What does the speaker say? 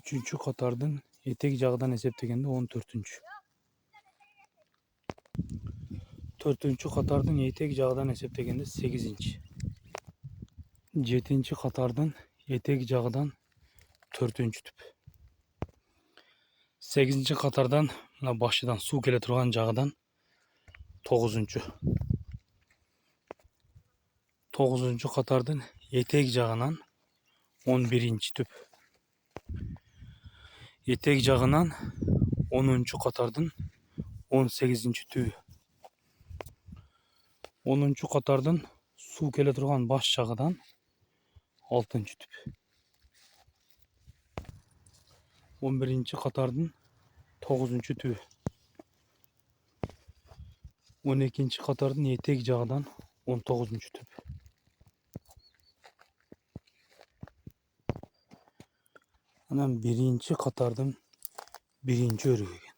3-cü katardın etek jagdan eseptegende 14-cü. 4-cü katardın etek jagdan eseptegende 8-ci. 7-ci katardın etek jagdan 4-cü tüp. 8-ci katardan başıdan su kele turgan jagdan 9-cü. 9-cü katardın etek jagынан 11-ci tüp. Etek jagынан 10-cü katardın 18-ci tüpü. 10-cü katardın su kele turgan baş jagıdan 6-cü tüp. 11-ci katardın 9-cü tüpü. 12-ci katardın etek jagıdan 19-cü tüp. Anam 1-ci katardın 1-ci örüğü.